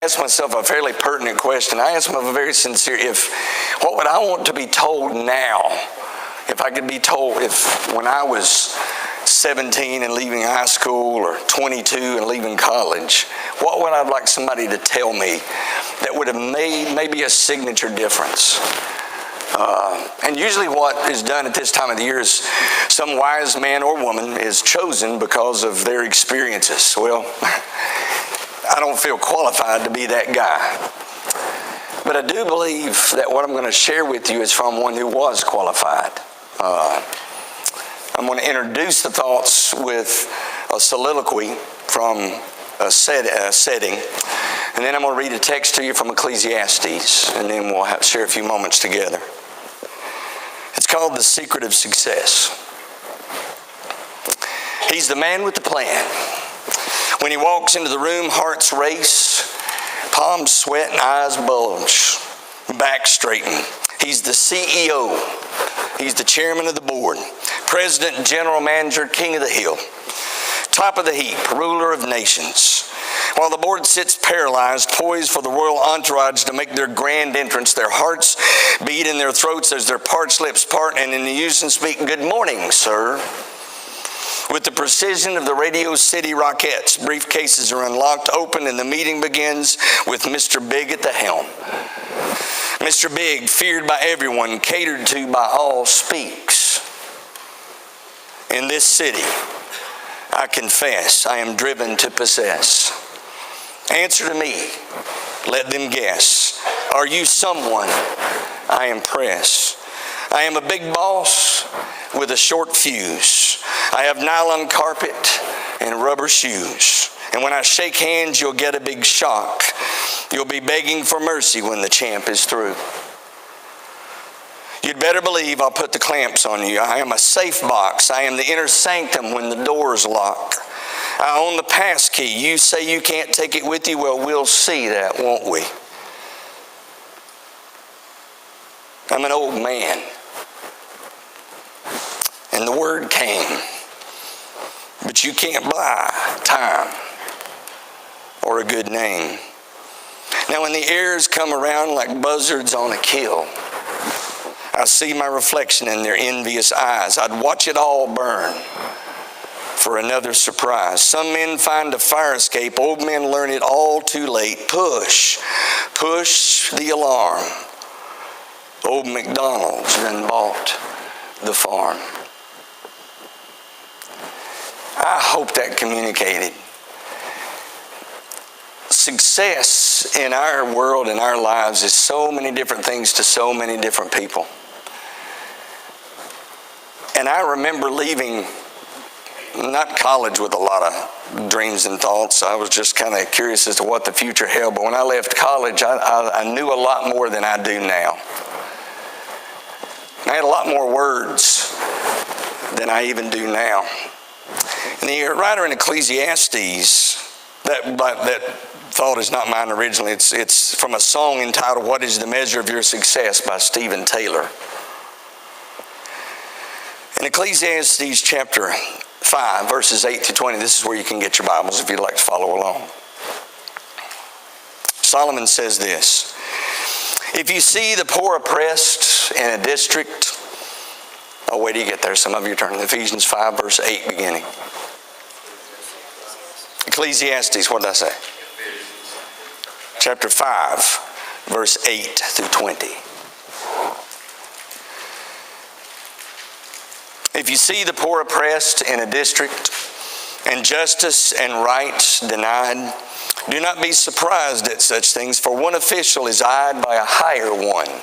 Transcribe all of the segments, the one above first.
asked myself a fairly pertinent question. I asked myself a very sincere, what would I want to be told now? If I could be told, if when I was 17 and leaving high school, or 22 and leaving college, what would I like somebody to tell me that would have made maybe a signature difference? And usually what is done at this time of the year is some wise man or woman is chosen because of their experiences. Well, I don't feel qualified to be that guy. But I do believe that what I'm going to share with you is from one who was qualified. I'm going to introduce the thoughts with a soliloquy from a setting. And then I'm going to read a text to you from Ecclesiastes. And then we'll share a few moments together. It's called The Secret of Success. He's the man with the plan. When he walks into the room, hearts race, palms sweat, and eyes bulge, back straighten. He's the CEO. He's the chairman of the board, president, general manager, king of the hill, top of the heap, ruler of nations. While the board sits paralyzed, poised for the royal entourage to make their grand entrance, their hearts beat in their throats as their parched lips part, and in the unison speak, "Good morning, sir." With the precision of the Radio City Rockettes, briefcases are unlocked, open, and the meeting begins with Mr. Big at the helm. Mr. Big, feared by everyone, catered to by all, speaks. In this city, I confess, I am driven to possess. Answer to me, let them guess. Are you someone I impress? I am a big boss with a short fuse. I have nylon carpet and rubber shoes. And when I shake hands, you'll get a big shock. You'll be begging for mercy when the champ is through. You'd better believe I'll put the clamps on you. I am a safe box. I am the inner sanctum when the doors lock. I own the pass key. You say you can't take it with you? Well, we'll see that, won't we? I'm an old man. And the word came. But you can't buy time or a good name. Now when the heirs come around like buzzards on a kill, I see my reflection in their envious eyes. I'd watch it all burn for another surprise. Some men find a fire escape. Old men learn it all too late. Push the alarm. Old MacDonald's done bought the farm. I hope that communicated. Success in our world, in our lives, is so many different things to so many different people. And I remember leaving, not college with a lot of dreams and thoughts. I was just kind of curious as to what the future held. But when I left college, I knew a lot more than I do now. I had a lot more words than I even do now. And the writer in Ecclesiastes, that thought is not mine originally. It's from a song entitled, "What is the Measure of Your Success?" by Stephen Taylor. In Ecclesiastes chapter 5, verses 8 to 20, this is where you can get your Bibles if you'd like to follow along. Solomon says this: "If you see the poor oppressed in a district..." Oh, wait till you get there. Some of you turn to Ephesians 5, verse 8 beginning. Ecclesiastes, what did I say? Chapter 5, verse 8 through 20. "If you see the poor oppressed in a district, and justice and right denied, do not be surprised at such things, for one official is eyed by a higher one,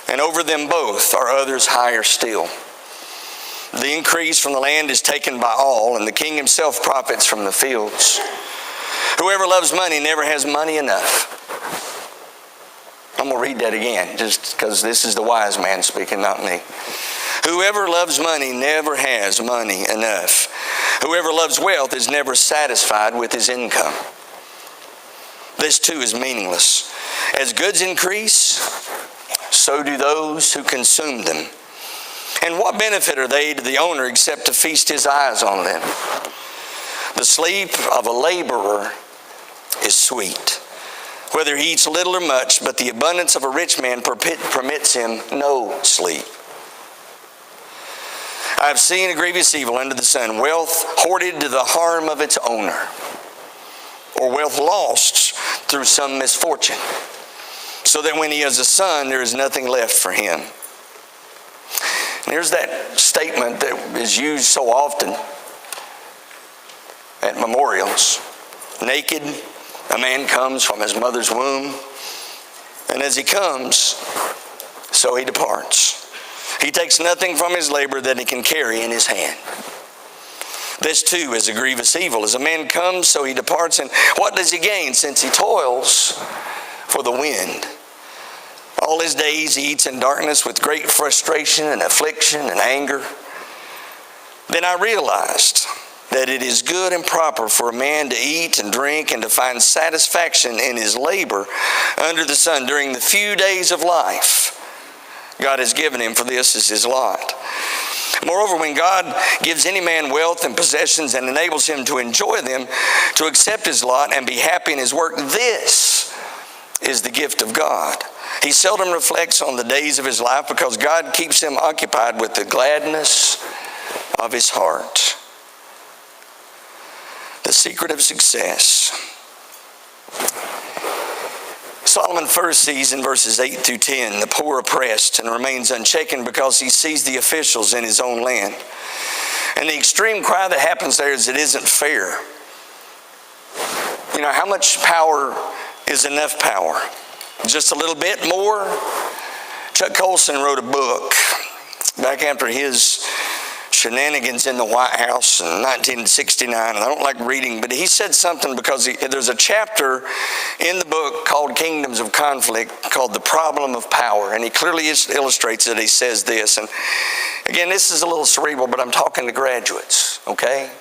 and over them both are others higher still. The increase from the land is taken by all, and the king himself profits from the fields. Whoever loves money never has money enough." I'm going to read that again, just because this is the wise man speaking, not me. "Whoever loves money never has money enough. Whoever loves wealth is never satisfied with his income. This too is meaningless. As goods increase, so do those who consume them. And what benefit are they to the owner except to feast his eyes on them? The sleep of a laborer is sweet, whether he eats little or much, but the abundance of a rich man permits him no sleep. I have seen a grievous evil under the sun, wealth hoarded to the harm of its owner, or wealth lost through some misfortune, so that when he has a son, there is nothing left for him. And here's that statement that is used so often at memorials. Naked, a man comes from his mother's womb, and as he comes, so he departs. He takes nothing from his labor that he can carry in his hand. This too is a grievous evil. As a man comes, so he departs, and what does he gain since he toils for the wind? All his days he eats in darkness with great frustration and affliction and anger. Then I realized that it is good and proper for a man to eat and drink and to find satisfaction in his labor under the sun during the few days of life God has given him, for this is his lot. Moreover, when God gives any man wealth and possessions and enables him to enjoy them, to accept his lot and be happy in his work, this is the gift of God. He seldom reflects on the days of his life because God keeps him occupied with the gladness of his heart. The secret of success. Solomon first sees in verses 8 through 10 the poor oppressed and remains unshaken because he sees the officials in his own land. And the extreme cry that happens there is it isn't fair. You know, how much power is enough power? Just a little bit more? Chuck Colson wrote a book back after his shenanigans in the White House in 1969, and I don't like reading, but he said something because there's a chapter in the book called Kingdoms of Conflict called The Problem of Power, and he clearly illustrates it. He says this, and again, this is a little cerebral, but I'm talking to graduates, okay?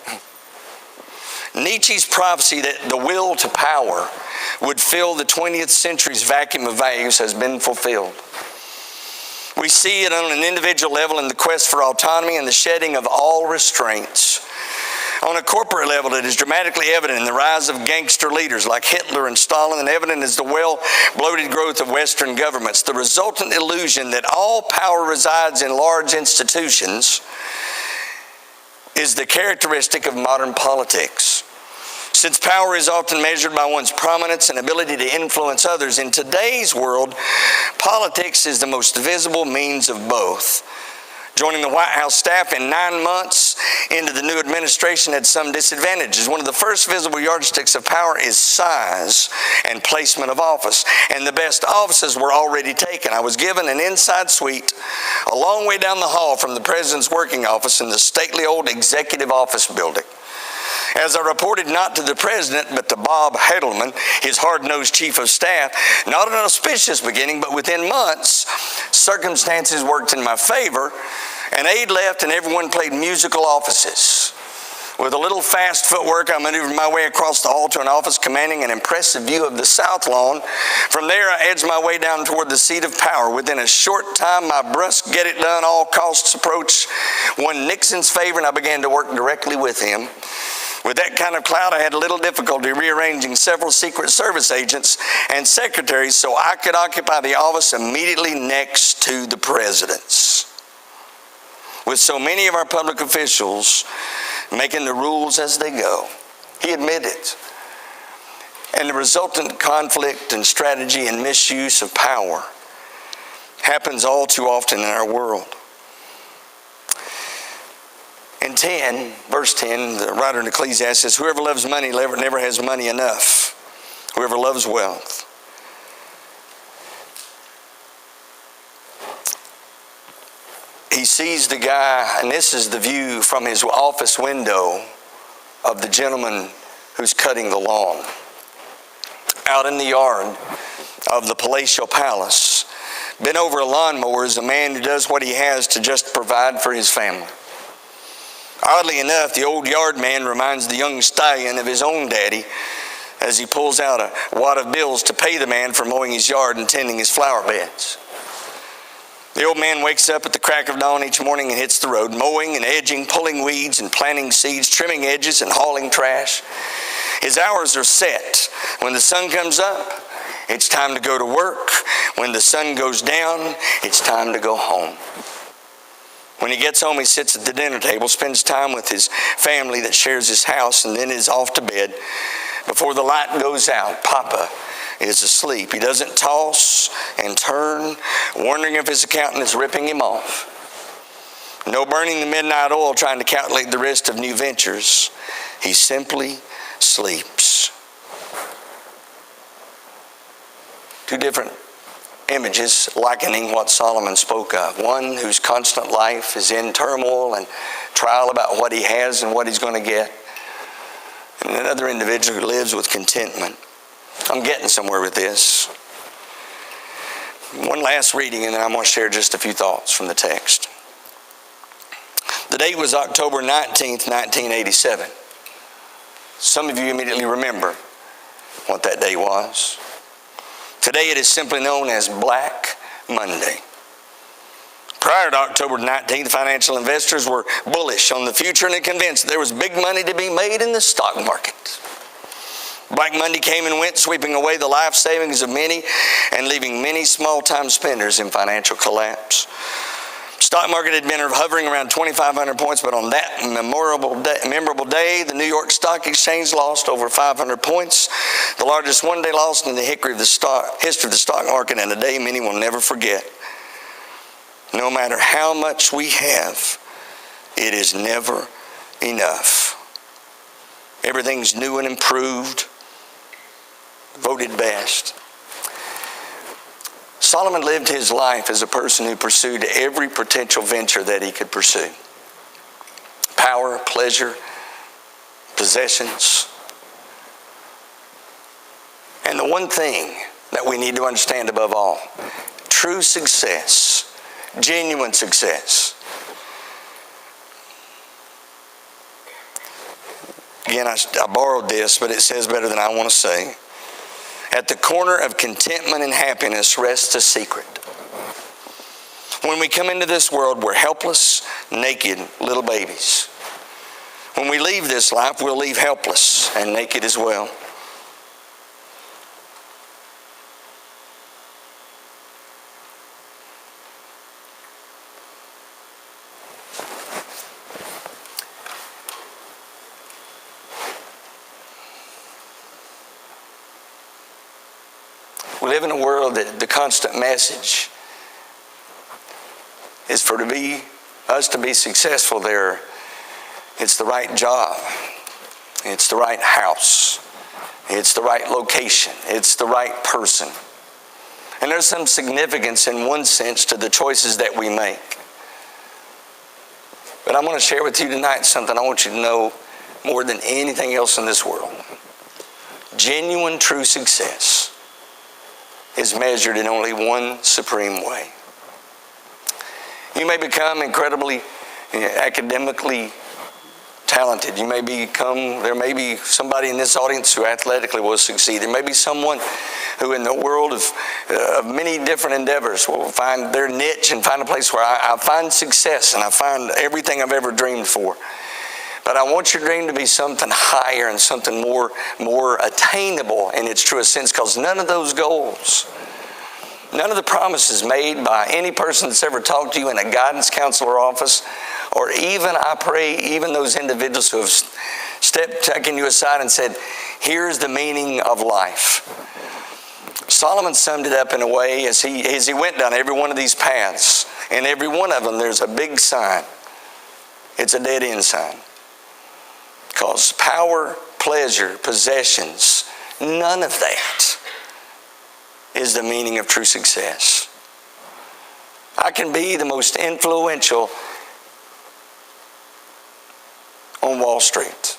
Nietzsche's prophecy that the will to power would fill the 20th century's vacuum of values has been fulfilled. We see it on an individual level in the quest for autonomy and the shedding of all restraints. On a corporate level, it is dramatically evident in the rise of gangster leaders like Hitler and Stalin, and evident is the well-bloated growth of Western governments. The resultant illusion that all power resides in large institutions is the characteristic of modern politics. Since power is often measured by one's prominence and ability to influence others, in today's world, politics is the most visible means of both. Joining the White House staff in 9 months into the new administration had some disadvantages. One of the first visible yardsticks of power is size and placement of office. And the best offices were already taken. I was given an inside suite a long way down the hall from the president's working office in the stately old executive office building. As I reported not to the president, but to Bob Hedelman, his hard-nosed chief of staff, not an auspicious beginning, but within months, circumstances worked in my favor. An aide left and everyone played musical offices. With a little fast footwork, I maneuvered my way across the hall to an office commanding an impressive view of the South Lawn. From there, I edged my way down toward the seat of power. Within a short time, my brusque get-it-done, all-costs approach won Nixon's favor, and I began to work directly with him. With that kind of clout, I had little difficulty rearranging several Secret Service agents and secretaries so I could occupy the office immediately next to the president's. With so many of our public officials making the rules as they go, he admitted, and the resultant conflict and strategy and misuse of power happens all too often in our world. In verse 10, the writer in Ecclesiastes says, whoever loves money never has money enough. Whoever loves wealth. He sees the guy, and this is the view from his office window of the gentleman who's cutting the lawn. Out in the yard of the palatial palace, bent over a lawnmower is a man who does what he has to just provide for his family. Oddly enough, the old yard man reminds the young stallion of his own daddy as he pulls out a wad of bills to pay the man for mowing his yard and tending his flower beds. The old man wakes up at the crack of dawn each morning and hits the road, mowing and edging, pulling weeds and planting seeds, trimming edges and hauling trash. His hours are set. When the sun comes up, it's time to go to work. When the sun goes down, it's time to go home. When he gets home, he sits at the dinner table, spends time with his family that shares his house, and then is off to bed. Before the light goes out, Papa is asleep. He doesn't toss and turn, wondering if his accountant is ripping him off. No burning the midnight oil trying to calculate the risk of new ventures. He simply sleeps. Two different images likening what Solomon spoke of. One whose constant life is in turmoil and trial about what he has and what he's going to get. And another individual who lives with contentment. I'm getting somewhere with this. One last reading, and then I'm going to share just a few thoughts from the text. The date was October 19th, 1987. Some of you immediately remember what that day was. Today it is simply known as Black Monday. Prior to October 19th, financial investors were bullish on the future and convinced there was big money to be made in the stock market. Black Monday came and went, sweeping away the life savings of many and leaving many small-time spenders in financial collapse. Stock market had been hovering around 2,500 points, but on that memorable day, the New York Stock Exchange lost over 500 points, the largest one-day loss in the history of the stock market, and a day many will never forget. No matter how much we have, it is never enough. Everything's new and improved, voted best. Solomon lived his life as a person who pursued every potential venture that he could pursue. Power, pleasure, possessions. And the one thing that we need to understand above all, true success, genuine success. Again, I borrowed this, but it says better than I want to say. At the corner of contentment and happiness rests a secret. When we come into this world, we're helpless, naked little babies. When we leave this life, we'll leave helpless and naked as well. We live in a world that the constant message is for us to be successful there. It's the right job. It's the right house. It's the right location. It's the right person. And there's some significance in one sense to the choices that we make. But I'm going to share with you tonight something I want you to know more than anything else in this world. Genuine, true success is measured in only one supreme way. You may become incredibly academically talented. There may be somebody in this audience who athletically will succeed. There may be someone who in the world of many different endeavors will find their niche and find a place where I find success and I find everything I've ever dreamed for. But I want your dream to be something higher and something more attainable in its truest sense, because none of those goals, none of the promises made by any person that's ever talked to you in a guidance counselor office, or even, I pray, even those individuals who have taken you aside and said, here's the meaning of life. Solomon summed it up in a way as he went down every one of these paths. And every one of them, there's a big sign. It's a dead end sign. Because power, pleasure, possessions, none of that is the meaning of true success. I can be the most influential on Wall Street.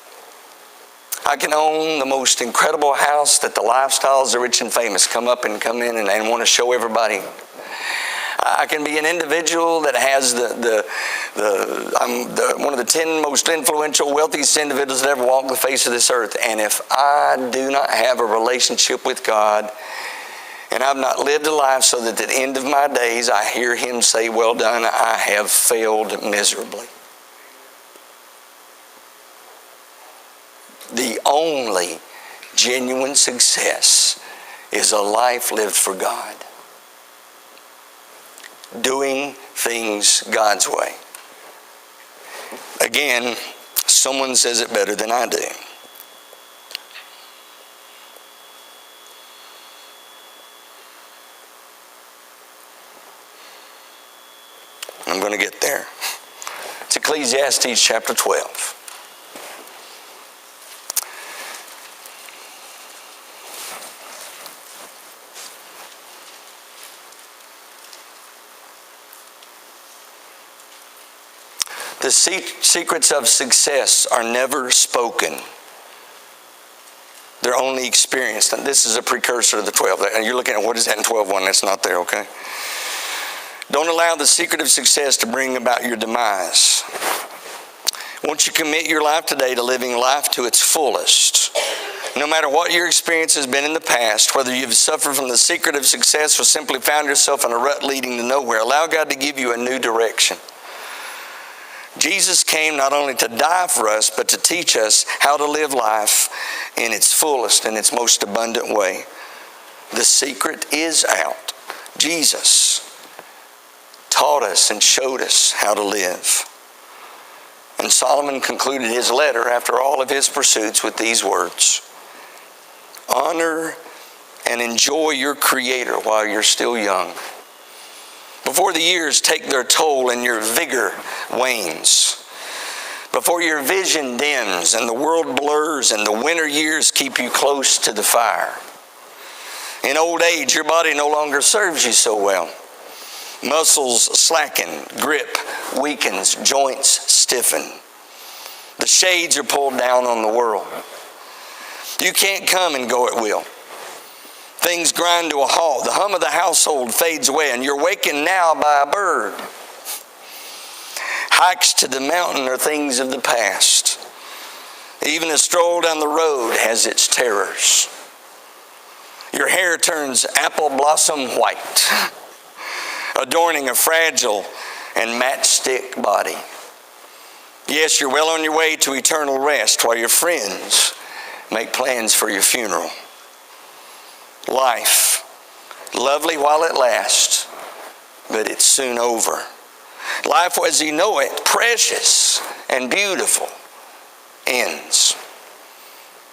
I can own the most incredible house that the lifestyles of the rich and famous come in and want to show everybody. I can be an individual that has I'm one of the 10 most influential, wealthiest individuals that ever walked the face of this earth. And if I do not have a relationship with God, and I've not lived a life so that at the end of my days I hear Him say, well done, I have failed miserably. The only genuine success is a life lived for God. Doing things God's way. Again, someone says it better than I do. I'm going to get there. It's Ecclesiastes chapter 12. The secrets of success are never spoken. They're only experienced. And this is a precursor to the 12. And you're looking at what is that in 12:1? That's not there, okay? Don't allow the secret of success to bring about your demise. Won't you commit your life today to living life to its fullest? No matter what your experience has been in the past, whether you've suffered from the secret of success or simply found yourself in a rut leading to nowhere, allow God to give you a new direction. Jesus came not only to die for us, but to teach us how to live life in its fullest and its most abundant way. The secret is out. Jesus taught us and showed us how to live. And Solomon concluded his letter after all of his pursuits with these words: honor and enjoy your Creator while you're still young, before the years take their toll and your vigor wanes, before your vision dims and the world blurs and the winter years keep you close to the fire. In old age, your body no longer serves you so well. Muscles slacken, grip weakens, joints stiffen. The shades are pulled down on the world. You can't come and go at will. Things grind to a halt. The hum of the household fades away, and you're wakened now by a bird. Hikes to the mountain are things of the past. Even a stroll down the road has its terrors. Your hair turns apple blossom white, adorning a fragile and matchstick body. Yes, you're well on your way to eternal rest while your friends make plans for your funeral. Life, lovely while it lasts, but it's soon over. Life as you know it, precious and beautiful, ends.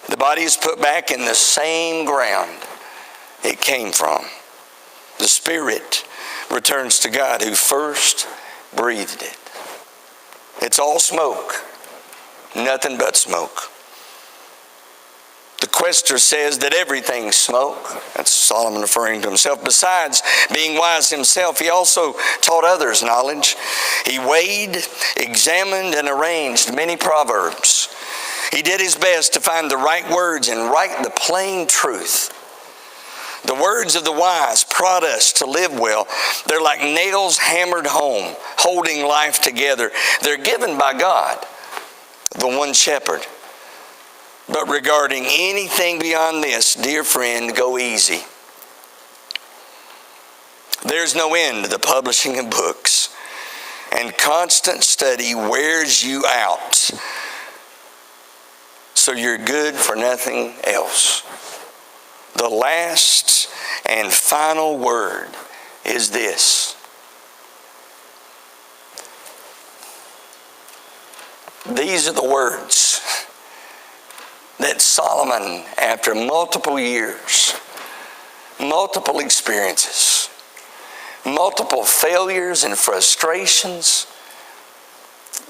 The body is put back in the same ground it came from. The spirit returns to God who first breathed it. It's all smoke, nothing but smoke. The quester says that everything's smoke. That's Solomon referring to himself. Besides being wise himself, he also taught others knowledge. He weighed, examined, and arranged many proverbs. He did his best to find the right words and write the plain truth. The words of the wise prod us to live well. They're like nails hammered home, holding life together. They're given by God, the one shepherd. But regarding anything beyond this, dear friend, go easy. There's no end to the publishing of books, and constant study wears you out, so you're good for nothing else. The last and final word is this: these are the words that Solomon, after multiple years, multiple experiences, multiple failures and frustrations,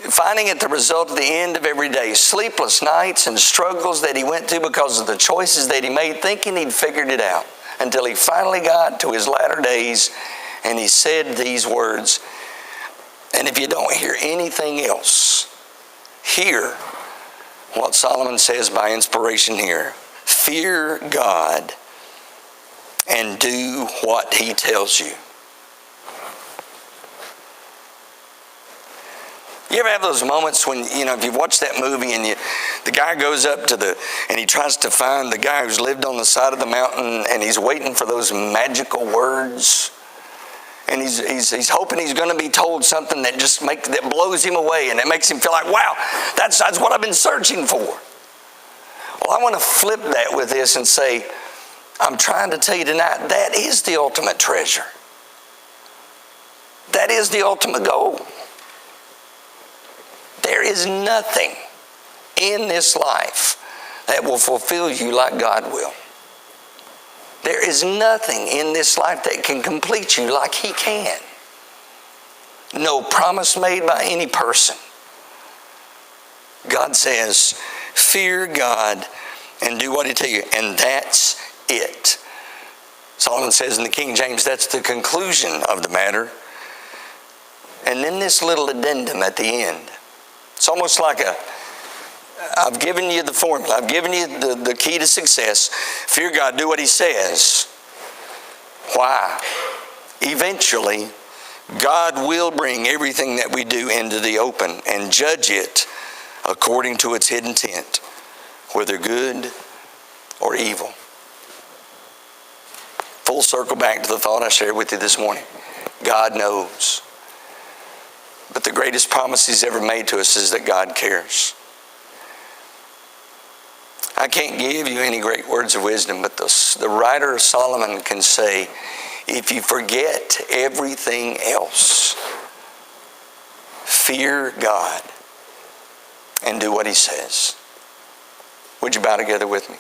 finding it the result of the end of every day, sleepless nights and struggles that he went through because of the choices that he made, thinking he'd figured it out, until he finally got to his latter days and he said these words. And if you don't hear anything else, hear what Solomon says by inspiration here: fear God and do what he tells you. You ever have those moments when, if you've watched that movie and the guy goes up and he tries to find the guy who's lived on the side of the mountain, and he's waiting for those magical words, and he's hoping he's going to be told something that that blows him away, and it makes him feel like, wow, that's what I've been searching for. Well, I want to flip that with this and say, I'm trying to tell you tonight, that is the ultimate treasure. That is the ultimate goal. There is nothing in this life that will fulfill you like God will. There is nothing in this life that can complete you like He can. No promise made by any person. God says, fear God and do what He tells you, and that's it. Solomon says in the King James, that's the conclusion of the matter. And then this little addendum at the end. It's almost like I've given you the formula. I've given you the key to success. Fear God, do what He says. Why? Eventually, God will bring everything that we do into the open and judge it according to its hidden intent, whether good or evil. Full circle back to the thought I shared with you this morning. God knows. But the greatest promise He's ever made to us is that God cares. I can't give you any great words of wisdom, but the writer of Solomon can say, if you forget everything else, fear God and do what He says. Would you bow together with me?